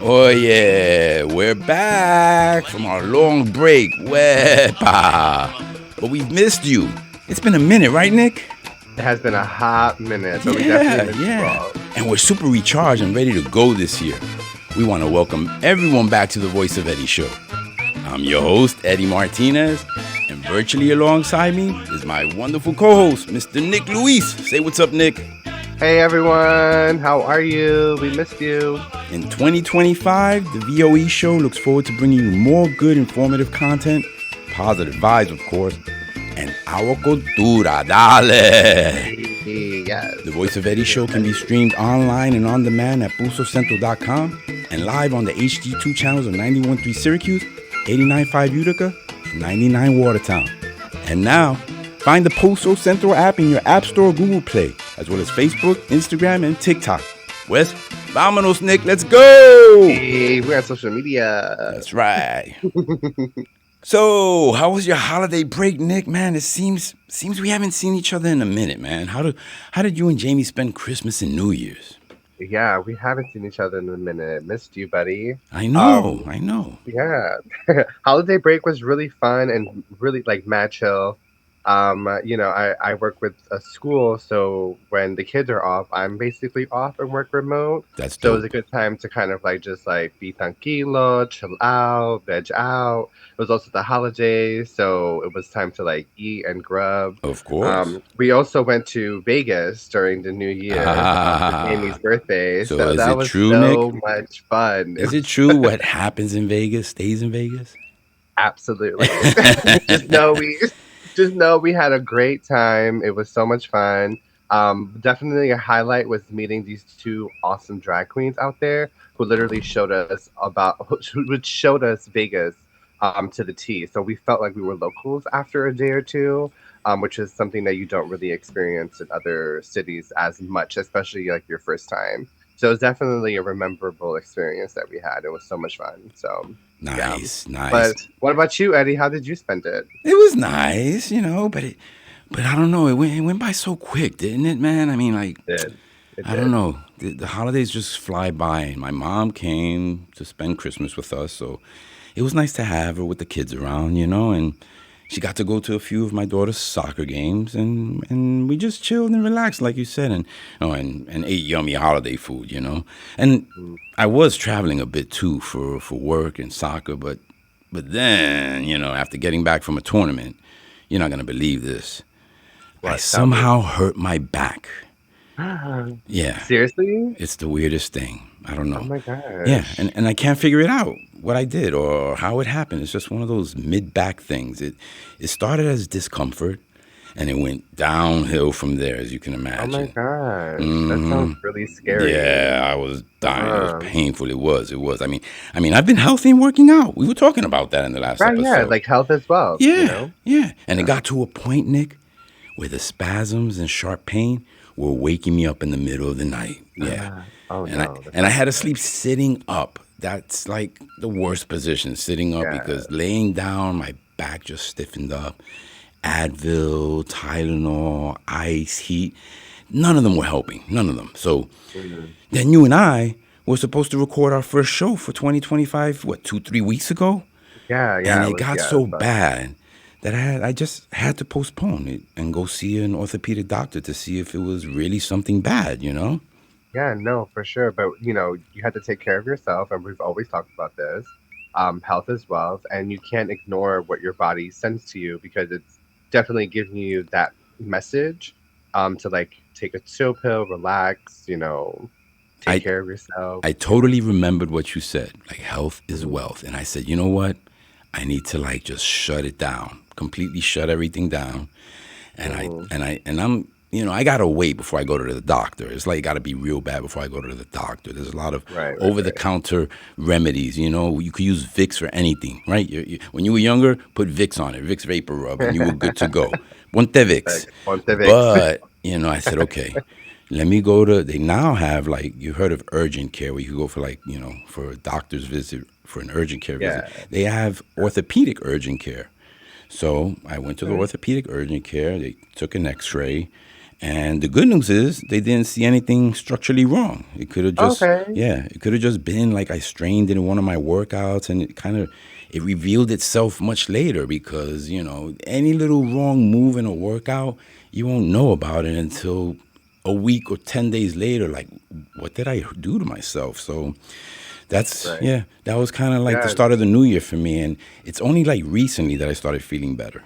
Oh yeah, we're back from our long break. WEPA. But we've missed you. It's been a minute, right, Nick? It has been a hot minute, but we Yeah, definitely missed you yeah. all. And we're super recharged and ready to go this year. We want to welcome everyone back to the Voice of Eddie show. I'm your host, Eddie Martinez, and virtually alongside me is my wonderful co-host, Mr. Nick Luis. Say what's up, Nick. Hey everyone, how are you? We missed you. In 2025, the VOE show looks forward to bringing you more good, informative content, positive vibes, of course, and our cultura, dale. Yes. The Voice of Eddie show can be streamed online and on demand at pulsocentro.com and live on the HD2 channels of 91.3 Syracuse, 89.5 Utica, and 99 Watertown. And now, find the Pulso Centro app in your App Store or Google Play, as well as Facebook, Instagram, and TikTok. Wes, vámonos, Nick, let's go! Hey, we're on social media. That's right. So, how was your holiday break, Nick? Man, it seems we haven't seen each other in a minute, man. How did you and Jamie spend Christmas and New Year's? Yeah, we haven't seen each other in a minute. Missed you, buddy. I know. Yeah. Holiday break was really fun and really mad chill. I work with a school, so when the kids are off, I'm basically off and work remote. That's So it dope. was a good time to kind of just be tranquilo, chill out, veg out. It was also the holidays, so it was time to eat and grub. Of course. We also went to Vegas during the New Year for Amy's birthday, So so is that it was true, so Nick? much fun. Is it true what happens in Vegas stays in Vegas? Absolutely. Just know we had a great time. It was so much fun. Definitely a highlight was meeting these two awesome drag queens out there who literally showed us Vegas to the T. So we felt like we were locals after a day or two, which is something that you don't really experience in other cities as much, especially your first time. So it was definitely a rememberable experience that we had. It was so much fun. So yeah. Nice. But what about you, Eddie? How did you spend it? It was nice, but I don't know. It went by so quick, didn't it, man? I mean, It did. I don't know. The holidays just fly by. And my mom came to spend Christmas with us, so it was nice to have her with the kids around, and she got to go to a few of my daughter's soccer games, and we just chilled and relaxed, like you said, and ate yummy holiday food, And I was traveling a bit too for work and soccer, but then, after getting back from a tournament, you're not gonna believe this. I What? Tell me. somehow hurt my back. Yeah, Seriously? it's the weirdest thing. I don't Oh know. my Yeah, gosh. and I can't figure it out what I did or how it happened. It's just one of those mid back things. It started as discomfort, and it went downhill from there, as you can Oh my imagine. gosh. That sounds hmm really scary. Yeah, I was dying. It was Um, painful. It was. It was. I mean, I've been healthy and working out. We were talking about that in the last right, yeah, episode. health as well, you Yeah, know? yeah. And it Yeah. got to a point, Nick, where the spasms and sharp pain were waking me up in the middle of the night. Yeah. Oh And I no, that's and I not had to good. sleep sitting up. That's like the worst position, sitting up, Yeah. because laying down, my back just stiffened up. Advil, Tylenol, ice, heat, none of them were helping. None of them. So Mhm. then you and I were supposed to record our first show for 2025, what, 3 weeks ago? Yeah, And yeah, it it was got yeah, it was so fun. bad that I just had to postpone it and go see an orthopedic doctor to see if it was really something bad. Yeah, no, for sure. But you had to take care of yourself, and we've always talked about this. Health is wealth, and you can't ignore what your body sends to you because it's definitely giving you that message. To take a chill pill, relax, take I care of yourself. I totally remembered what you said, like health is Mhm. wealth. And I said, you know what? I need to just shut it down, completely shut everything down. And I Mhm. and I and I'm I gotta wait before I go to the doctor. It's like it gotta be real bad before I go to the doctor. There's a lot of Right, right, over the right. counter remedies. You could use Vicks for anything, right? When you were younger, put Vicks on it, Vicks Vapor Rub, and you were good to go. Ponte Vicks. Ponte Vicks. But I said, okay, let me go to. They now have, you heard of urgent care, where you go for for a doctor's visit, for an urgent care visit. Yeah. They have orthopedic urgent care. So I went to the Okay. orthopedic urgent care. They took an X-ray, And the good news is they didn't see anything structurally wrong. It could have just, Okay. yeah, it could have just been like I strained in one of my workouts, and it revealed itself much later because, any little wrong move in a workout, you won't know about it until a week or 10 days later. Like, what did I do to myself? So Right. that was kind of like the Yeah. start of the new year for me. And it's only like recently that I started feeling better.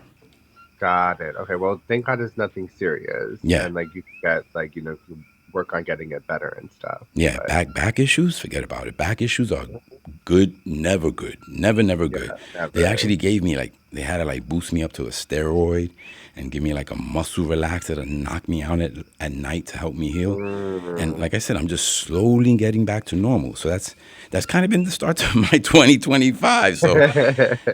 Got it. Okay. Well, thank God it's nothing serious, Yeah. and like you get like you work on getting it better and stuff. Yeah, But back issues, forget about it. Back issues are good, never good, never yeah, good. They never. actually gave me like they had to like boost me up to a steroid and give me like a muscle relaxer to knock me out at night to help me heal. And Mm, like I said, I'm just slowly getting back to normal. So that's kind of been the start to my 2025. So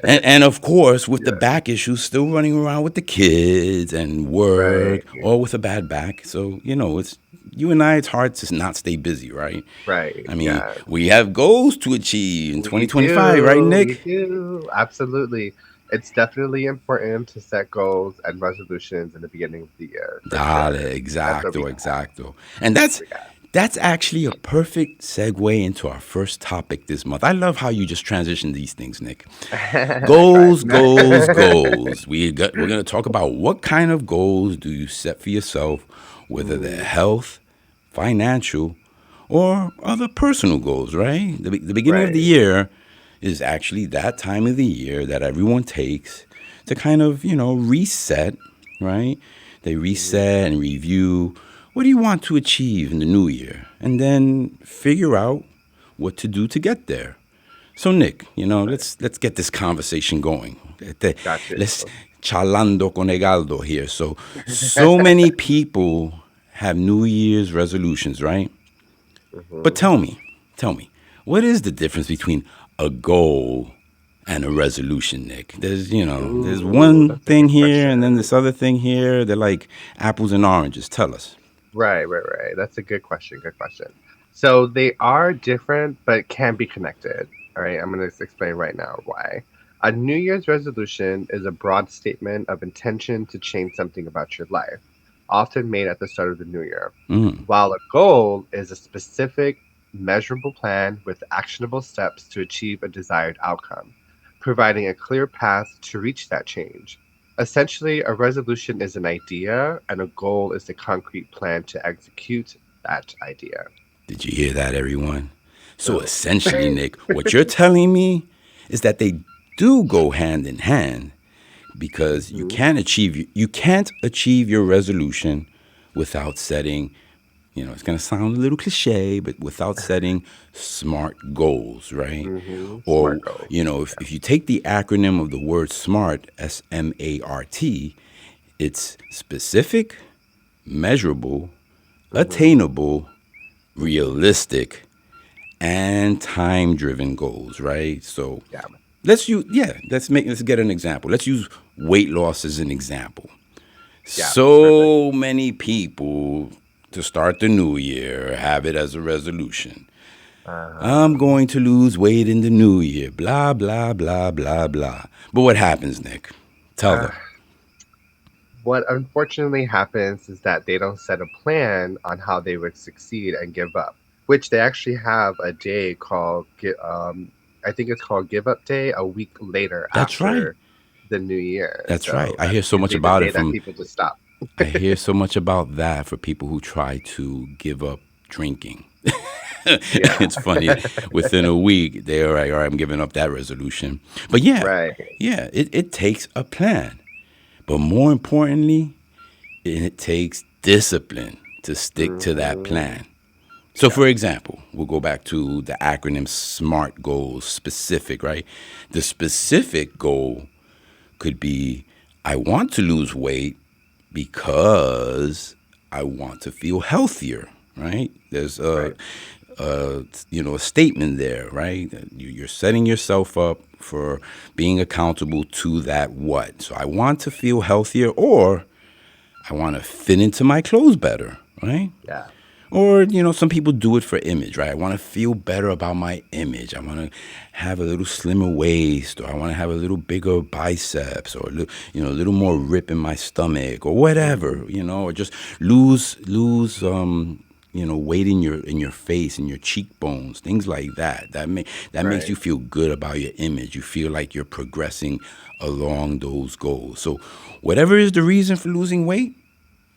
and of course, with the yeah. back issues, still running around with the kids and Right. work, or with a bad back. So it's you and I. It's hard to not stay busy, right? Right. I mean, Yeah. we have goals to achieve in We 2025, right, do. We Nick? do. Absolutely. It's definitely important to set goals and resolutions in the beginning of the year, for Dale, sure. That's what we exacto, got. exacto. And That's what that's we got. that's actually a perfect segue into our first topic this month. I love how you just transition these things, Nick. I tried. Goals, goals, goals. We're going to talk about what kind of goals do you set for yourself, whether they're Mm, health, financial, or other personal goals, right? The beginning of the right. year is actually that time of the year that everyone takes to kind of, reset, right? They Hmm. reset and review what do you want to achieve in the new year, and then figure out what to do to get there. So Nick, Right. let's get this conversation going. Got you. Let's charlando con Egaldo here. So many people have New Year's resolutions, right? But Hmm. tell me, what is the difference between a goal and a resolution, Nick? There's Ooh, one that's a thing good here and then question. this other thing here. They're like apples and oranges. Tell us. Right, right, right. That's a good question. Good question. So they are different, but can be connected. All right, I'm going to explain right now why. A New Year's resolution is a broad statement of intention to change something about your life, often made at the start of the new year, Mm. while a goal is a specific, measurable plan with actionable steps to achieve a desired outcome, providing a clear path to reach that change. Essentially, a resolution is an idea, and a goal is the concrete plan to execute that idea. Did you hear that, everyone? So Oh. essentially, Nick, what you're telling me is that they do go hand in hand because you Mhm. can't achieve your resolution without setting, it's going to sound a little cliche, but without setting smart goals, right? Mhm. Or Smart goals. if you take the acronym of the word SMART, SMART, it's specific, measurable, Mhm. attainable, realistic, and time driven goals, right? So Yeah. let's get an example. Let's use weight loss as an example. Yeah. Perfect. So many people to start the new year have it as a resolution. I'm Uh-huh. going to lose weight in the new year, blah, blah, blah, blah, blah. But what happens, Nick? Tell Uh, them. what unfortunately happens is that they don't set a plan on how they would succeed and give up, which they actually have a day called, I think it's called Give Up Day, a week later That's right. after the new year. That's right. So I that's hear so much usually the about day it that from people just stop. I hear so much about that for people who try to give up drinking. Yeah. It's funny. Within a week, they're like, all right, I'm giving up that resolution. But yeah, Right. yeah, it takes a plan. But more importantly, it takes discipline to stick to that Hmm. plan. So, Yeah. for example, we'll go back to the acronym SMART goals, specific, right? The specific goal could be I want to lose weight because I want to feel healthier, right? There's Right. a statement there, right? You're setting yourself up for being accountable to that what. So I want to feel healthier or I want to fit into my clothes better, right? Yeah. Or, some people do it for image, right? I want to feel better about my image. I want to have a little slimmer waist, or I want to have a little bigger biceps, or a little more rip in my stomach, or whatever, Mhm. or just lose weight in your face, in your cheekbones, things like that. That makes Right. you feel good about your image. You feel like you're progressing along those goals. So, whatever is the reason for losing weight,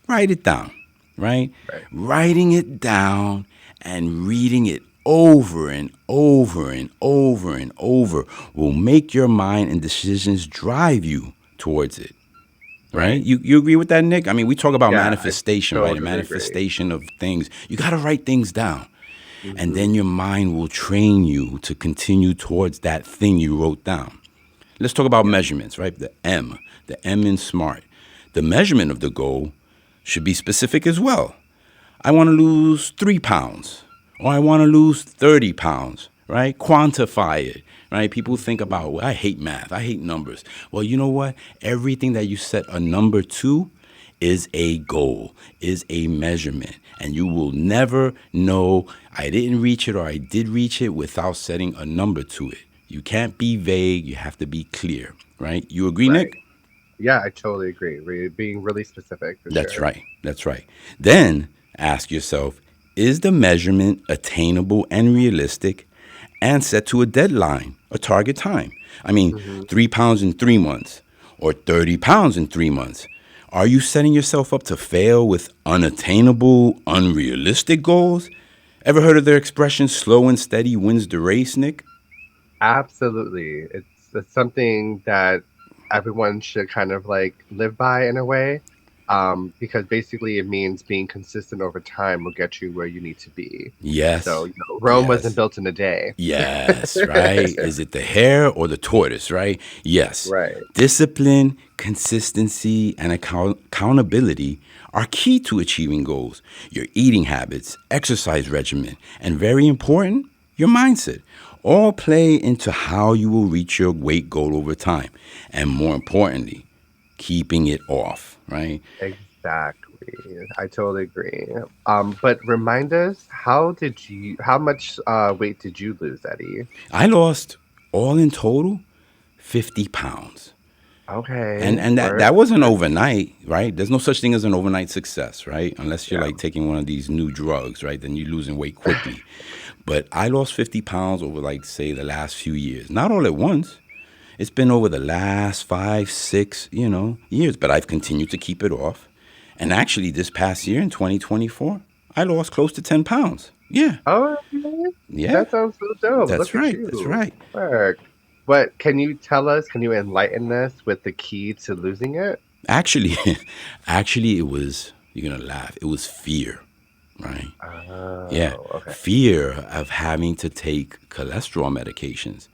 write it down, right? Right. Writing it down and reading it over and over and over and over will make your mind and decisions drive you towards it, right? Right. You agree with that, Nick? I mean, we talk about Yeah, I manifestation, right? A totally agree. manifestation of things. You got to write things down. And Mhm. then your mind will train you to continue towards that thing you wrote down. Let's talk about Yeah. measurements, right? The M in SMART. The measurement of the goal should be specific as well. I want to lose 3 pounds, or I want to lose 30 pounds, right? Quantify it, right? People think Mhm. about, well, I hate math, I hate numbers. Well, you know what? Everything that you set a number to is a goal, is a measurement. And you will never know I didn't reach it or I did reach it without setting a number to it. You can't be vague, you have to be clear, right? You agree, Right. Nick? Yeah, I totally agree. Being really specific for That's sure. right. That's right. Then ask yourself, is the measurement attainable and realistic and set to a deadline, a target time? I mean, Mhm. 3 pounds in 3 months or 30 pounds in 3 months. Are you setting yourself up to fail with unattainable, unrealistic goals? Ever heard of their expression, slow and steady wins the race, Nick? Absolutely. It's something that everyone should kind of like live by in a way. Because basically it means being consistent over time will get you where you need to be. So, Yes. Rome wasn't Yes. built in a day. Yes, right? Is it the hare or the tortoise, right? Yes. Right. Discipline, consistency, and accountability are key to achieving goals. Your eating habits, exercise regimen, and very important, your mindset all play into how you will reach your weight goal over time. And more importantly, keeping it off, right? Exactly. I totally agree. But remind us, how much weight did you lose, Eddie? I lost all in total 50 pounds. And Okay. and that Word. that wasn't overnight, right? There's no such thing as an overnight success, right? Unless you're Yeah. like taking one of these new drugs, right? Then you're losing weight quickly. But I lost 50 pounds over, like, say, the last few years. Not all at once. It's been over the last 5, 6, years. But I've continued to keep it off. And actually, this past year in 2024, I lost close to 10 pounds. Yeah, Oh, okay. yeah. That sounds so dope. That's Look at right. That's you. right. Work. But can you enlighten us with the key to losing it? Actually, actually, it was, you're going to laugh, it was fear, right? Yeah, Oh, okay. fear of having to take cholesterol medications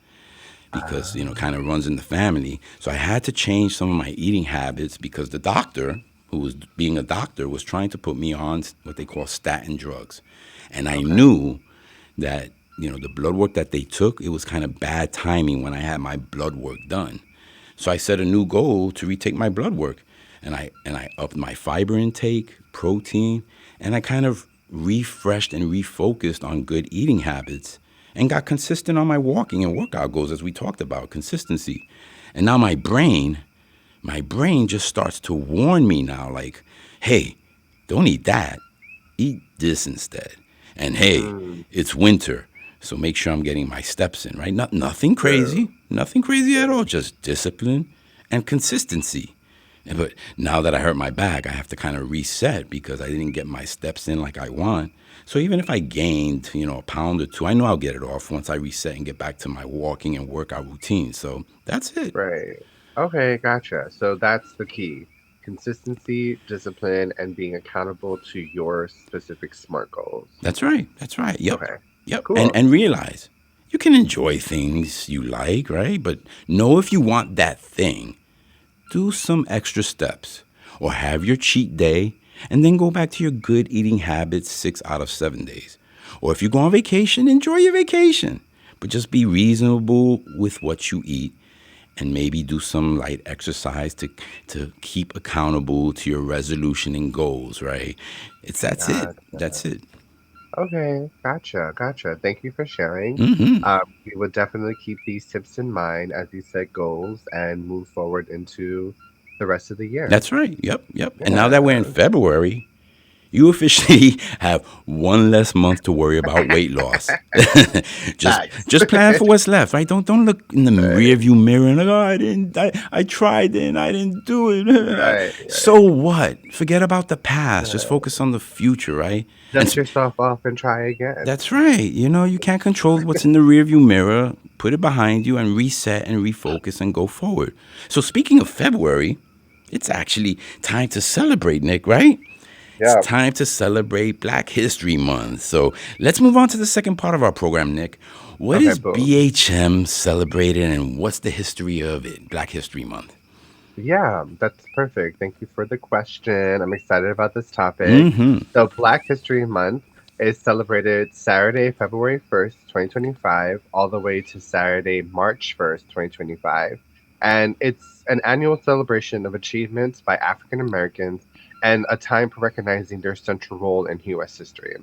because, Um, kind of runs in the family. So I had to change some of my eating habits because the doctor, who was being a doctor, was trying to put me on what they call statin drugs. And I okay. knew that, the blood work that they took, it was kind of bad timing when I had my blood work done. So I set a new goal to retake my blood work, and I upped my fiber intake, protein, and I kind of refreshed and refocused on good eating habits and got consistent on my walking and workout goals as we talked about, consistency. And now my brain just starts to warn me now, like, hey, don't eat that. Eat this instead. And hey, Mm, it's winter, so make sure I'm getting my steps in, right? Nothing true. crazy, nothing crazy at True. all, just discipline and consistency. But now that I hurt my back, I have to kind of reset because I didn't get my steps in like I want. So even if I gained, a pound or two, I know I'll get it off once I reset and get back to my walking and workout routine. So that's it. Right. Okay, gotcha. So that's the key. Consistency, discipline, and being accountable to your specific SMART goals. That's right. That's right. Yep. Okay. Yep. And Cool. and realize you can enjoy things you like, right? But know if you want that thing, do some extra steps or have your cheat day and then go back to your good eating habits 6 out of 7 days. Or if you go on vacation, enjoy your vacation. But just be reasonable with what you eat and maybe do some light exercise to keep accountable to your resolution and goals, right? That's it. Gotcha. That's it. Okay, gotcha, gotcha. Thank you for sharing. Hmm. We would definitely keep these tips in mind as we set goals and move forward into the rest of the year. That's right. Yep, yep. And now that we're in Yeah, February, you officially have one less month to worry about weight loss. just facts. just plan for what's left, right? Don't look in the rear Right, view mirror and like, oh, I tried it and I didn't do it. right, So right. what? Forget about the past. Just Uh, focus on the future, right? And dust yourself off and try again. that's right. You can't control what's in the rearview mirror. Put it behind you and reset and refocus and go forward. So speaking of February, it's actually time to celebrate, Nick, right? It's Yeah. time to celebrate Black History Month. So let's move on to the second part of our program, Nick. What Okay, is boom. BHM celebrated and what's the history of it, Black History Month? Yeah, that's perfect. Thank you for the question. I'm excited about this topic. Mm-hmm. So, Black History Month is celebrated Saturday, February 1st, 2025, all the way to Saturday, March 1st, 2025. And it's an annual celebration of achievements by African Americans and a time for recognizing their central role in U.S. history.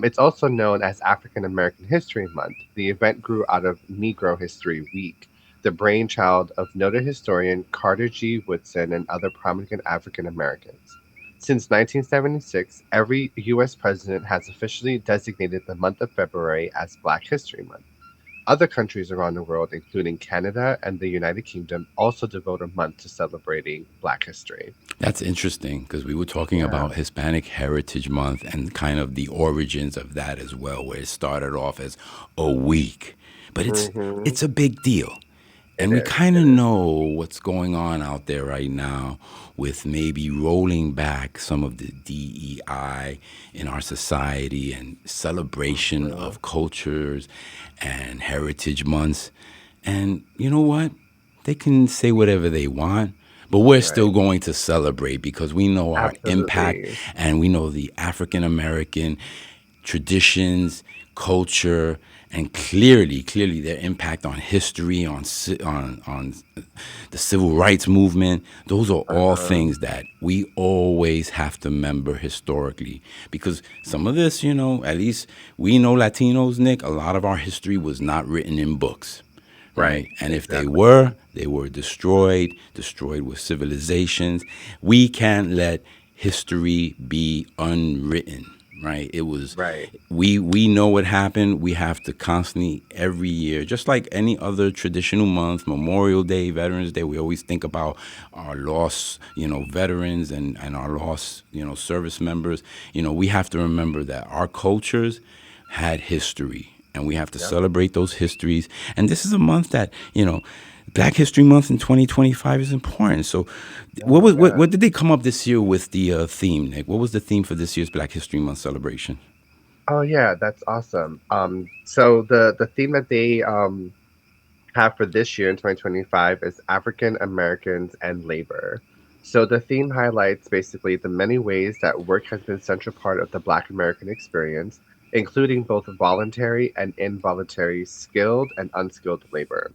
It's also known as African American History Month. The event grew out of Negro History Week, the brainchild of noted historian Carter G. Woodson and other prominent African Americans. Since 1976, every U.S. president has officially designated the month of February as Black History Month. Other countries around the world, including Canada and the United Kingdom, also devote a month to celebrating Black history. That's interesting because we were talking Yeah. about Hispanic Heritage Month and kind of the origins of that as well, where it started off as a week. But Hmm. it's a big deal. It And we is. kind It of is. know what's going on out there right now with maybe rolling back some of the DEI in our society and celebration Mhm. of cultures and heritage months. And you know what? They can say whatever they want, but we're Right. still going to celebrate because we know our impact Absolutely. and we know the African American traditions, culture, and clearly their impact on history, on the civil rights movement. Those are all Uh-huh. things that we always have to remember historically because some of this, at least we know Latinos, Nick, a lot of our history was not written in books, Right. right? And if Exactly. they were destroyed with civilizations. We can't let history be unwritten, right? It was Right. we know what happened. We have to constantly every year, just like any other traditional month, Memorial Day, Veterans Day, we always think about our lost, veterans and our lost, service members. We have to remember that our cultures had history and we have to Yep. celebrate those histories. And this is a month that, Black History Month in 2025 is important. So, Yeah. Yeah. what did they come up this year with the theme, Nick? What was the theme for this year's Black History Month celebration? Oh yeah, that's awesome. So the theme that they have for this year in 2025 is African Americans and labor. So the theme highlights basically the many ways that work has been a central part of the Black American experience, including both voluntary and involuntary skilled and unskilled labor.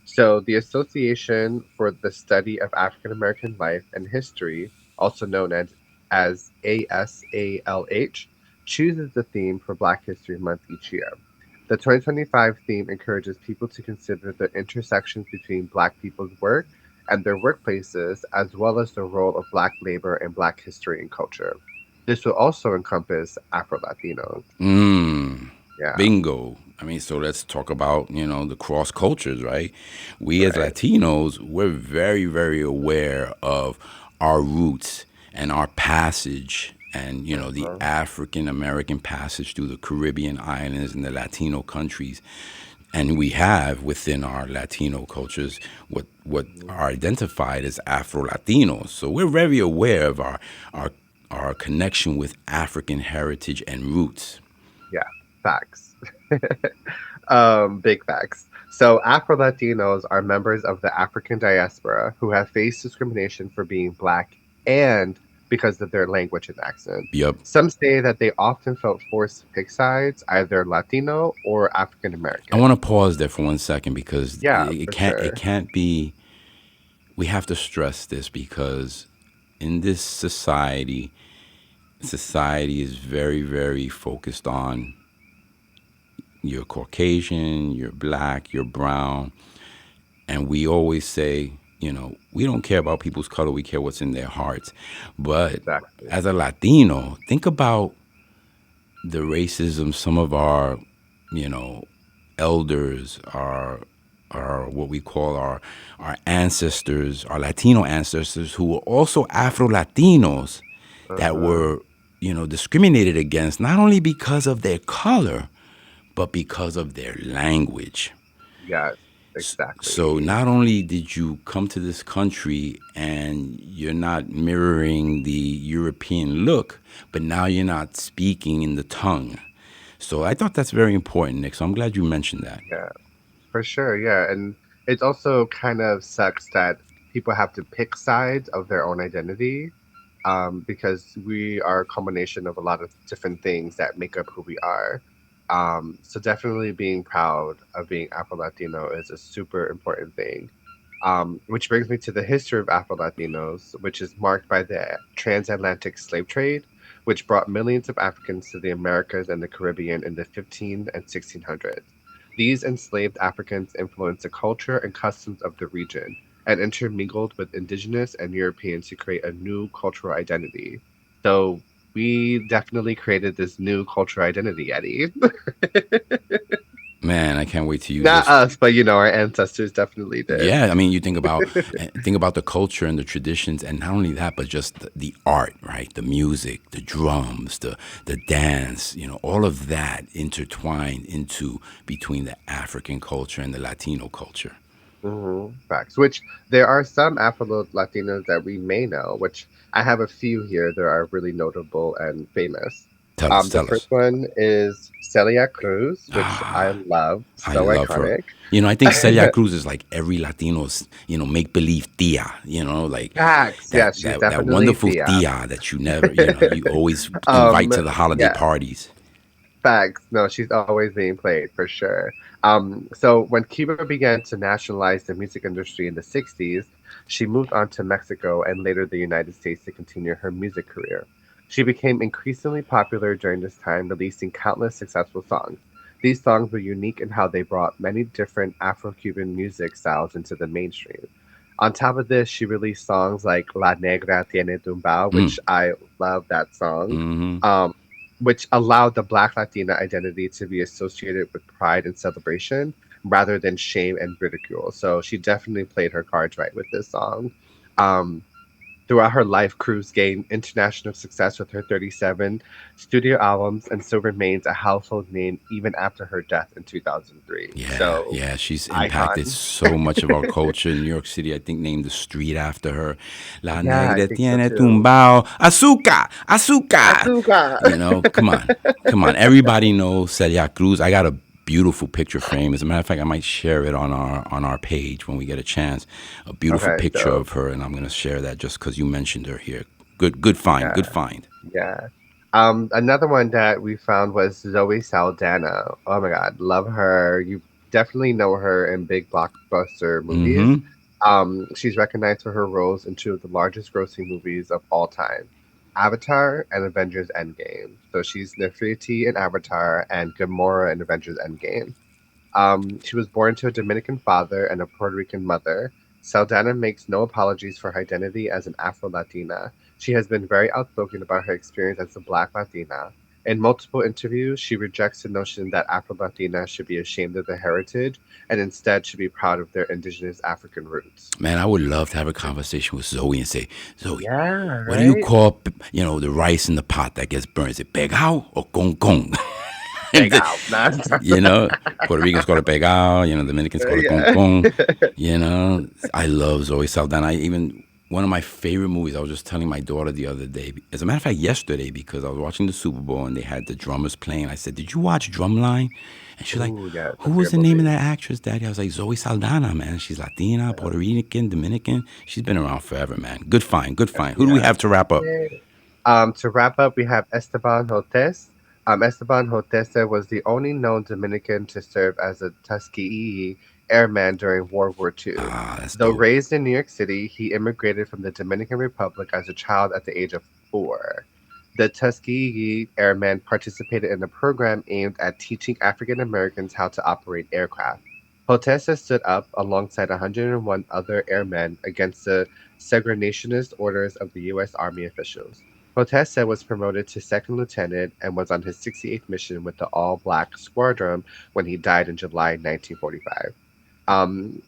So, the Association for the Study of African American Life and History, also known as ASALH, chooses the theme for Black History Month each year. The 2025 theme encourages people to consider the intersections between Black people's work and their workplaces, as well as the role of Black labor in Black history and culture. This will also encompass Afro Latinos. Mm, Yeah, bingo. I mean, so let's talk about, the cross cultures, right? We as right. Latinos, we're very, very aware of our roots and our passage and, the Uh-huh. African American passage through the Caribbean islands and the Latino countries. And we have within our Latino cultures what Mhm. are identified as Afro-Latinos. So we're very aware of our our connection with African heritage and roots. Yeah, facts. Big facts. So, Afro Latinos are members of the African diaspora who have faced discrimination for being Black and because of their language and accent. Yup. Some say that they often felt forced to pick sides, either Latino or African I want American. to pause there for 1 second because Yeah, it for can't it sure. can't be. We have to stress this because in this society, society is very, very focused on you're Caucasian, you're black, you're brown. And we always say, we don't care about people's color, we care what's in their hearts. But Exactly. as a Latino, think about the racism some of our, you know, elders, our what we call our ancestors, our Latino ancestors who were also Afro Latinos that Uh-huh. were, discriminated against not only because of their color, but because of their language. Yes, So exactly. not only did you come to this country and you're not mirroring the European look, but now you're not speaking in the tongue. So I thought that's very important, Nick. So I'm glad you mentioned that. Yeah, for sure. Yeah. And it also kind of sucks that people have to pick sides of their own identity, because we are a combination of a lot of different things that make up who we are. So definitely being proud of being Afro Latino is a super important thing. Which brings me to the history of Afro Latinos, which is marked by the transatlantic slave trade, which brought millions of Africans to the Americas and the Caribbean in the 15 and 1600s. These enslaved Africans influenced the culture and customs of the region and intermingled with indigenous and Europeans to create a new cultural identity. So we definitely created this new cultural identity, Eddie. Man, I can't wait to use Not this. us, but our ancestors definitely did. Yeah, I mean, you think about the culture and the traditions, and not only that, but just the art, right? The music, the drums, the dance, all of that intertwined into between the African culture and the Latino culture. Facts. Which there are some Afro Latinos that we may know, which I have a few here that are really notable and famous. Tell us, The tell first us. one is Celia Cruz, which I Ah, love. I So love her. iconic. I think Celia Cruz is like every Latino's, make believe tia, like Facts. that Yes, she's that definitely wonderful Thea. tia that you never, you always invite um, to the holiday yeah, parties. facts. No, she's always being played for sure. So when Cuba began to nationalize the music industry in the 60s, she moved on to Mexico and later the United States to continue her music career. She became increasingly popular during this time, releasing countless successful songs. These songs were unique in how they brought many different Afro Cuban music styles into the mainstream. On top of this, she released songs like La Negra Tiene Tumbao, Mm, which I love that song, hmm um, which allowed the Black Latina identity to be associated with pride and celebration rather than shame and ridicule. So she definitely played her cards right with this song. Um, Throughout her life, Cruz gained international success with her 37 studio albums and still remains a household name even after her death in 2003. Yeah, So, yeah, she's impacted icon. so much of our culture. New York City, I think, named the street after her. La Yeah, I negra think so tiene too. tumbao, azúcar, azúcar. Azúcar. Come on. Everybody knows Celia Cruz. I got a beautiful picture frame. As a matter of fact, I might share it on our page when we get a chance. A beautiful Okay, picture dope. of her, and I'm gonna share that just because you mentioned her here. Good find. Yeah. Good find. Yeah. Another one that we found was Zoe Saldana. Oh my God, love her. You definitely know her in big blockbuster movies. Mm-hmm. She's recognized for her roles in two of the largest grossing movies of all time, Avatar and Avengers Endgame. So she's Nefertiti in Avatar and Gamora in Avengers Endgame. She was born to a Dominican father and a Puerto Rican mother. Saldana makes no apologies for her identity as an Afro Latina. She has been very outspoken about her experience as a Black Latina. In multiple interviews, she rejects the notion that Afro Latinas should be ashamed of their heritage and instead should be proud of their indigenous African roots. Man, I would love to have a conversation with Zoe and say, Zoe, Yeah, what do you right? call, the rice in the pot that gets burned? Is it pegao or gong gong? And Big out. Nah. you know, Puerto Ricans call it pegao. Dominicans call it gong Yeah. gong. I love Zoe Saldana. One of my favorite movies. I was just telling my daughter the other day. As a matter of fact, yesterday because I was watching the Super Bowl and they had the drummers playing. I said, "Did you watch Drumline?" And she's like, Ooh, yes, "Who that's a was good the name of movie. that actress, Daddy?" I was like, "Zoe Saldana, man. She's Latina, Yeah. Puerto Rican, Dominican. She's been around forever, man. Good find, good find. Who do we Yeah. have to wrap up?" Yay. To wrap up, we have Esteban Jotes. Esteban Jotese was the only known Dominican to serve as a Tuskegee airman during World War II. Ah, that's Though dope. raised in New York City, he immigrated from the Dominican Republic as a child at the age of 4. The Tuskegee Airmen participated in a program aimed at teaching African Americans how to operate aircraft. Hotessa stood up alongside 101 other airmen against the segregationist orders of the U.S. Army officials. Hotessa was promoted to second lieutenant and was on his 68th mission with the all black squadron when he died in July 1945. Um,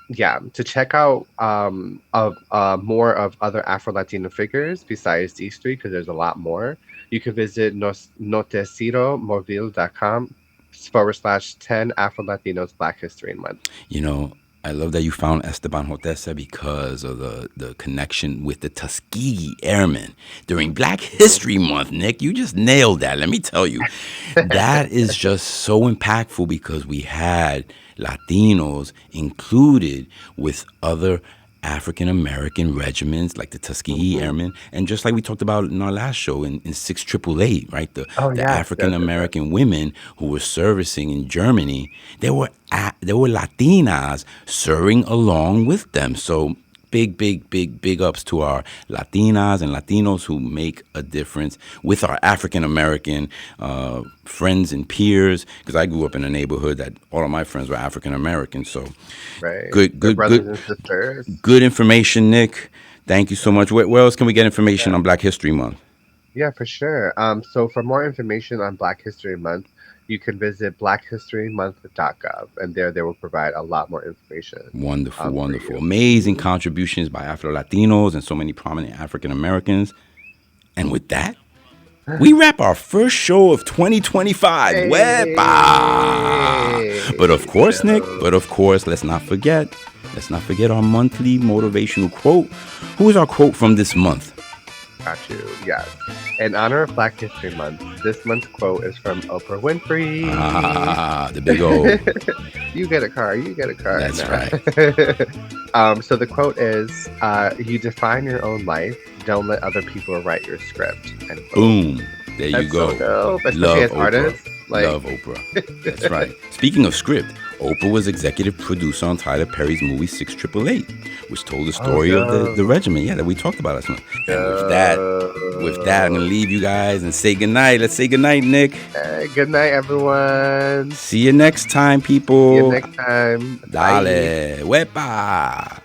yeah, to check out of more of other Afro Latino figures besides these three, because there's a lot more, you can visit noticiromovil.com /10 Afro Latinos Black History Month. You know, I love that you found Esteban Hotessa because of the connection with the Tuskegee Airmen during Black Mhm. History Month, Nick. You just nailed that. Let me tell you. That is just so impactful because we had Latinos included with other African American regiments like the Tuskegee Mhm. Airmen, and just like we talked about in our last show in 6 888, right? Oh, The yes, African yes, yes, yes. American women who were servicing in Germany, there were Latinas serving along with them. So big ups to our Latinas and Latinos who make a difference with our African American friends and peers. Because I grew up in a neighborhood that all of my friends were African American. So Right. good, They're good, brothers good, and sisters. good information, Nick. Thank you so much. Where else can we get information Yeah. on Black History Month? Yeah, for sure. So for more information on Black History Month, you can visit blackhistorymonth.gov, and there they will provide a lot more information Wonderful, for wonderful. you. Amazing Hmm. contributions by Afro Latinos and so many prominent African Americans. And with that, we wrap our first show of 2025. WEPA! But of Hey, course, Nick, so but of course, let's not forget our monthly motivational quote. Who is our quote from this month? got you. Yes. In honor of Black History Month, this month's quote is from Oprah Winfrey. Ah, the big O. You get a car, you get a car. That's right. So the quote is, "You define your own life. Don't let other people write your script." End quote. Boom. There you That's so go. dope, especially Love as Oprah. artists. Like, Love Oprah. That's right. Speaking of script, Oprah was executive producer on Tyler Perry's movie 6 888, which told the oh, story of the dope, regiment, yeah, that we talked about last month. And with that, I'm gonna dope. leave you guys and say goodnight. Let's say goodnight, Nick. Hey, good night, everyone. See you next time, See you people. next time. Bye. Dale, wepa.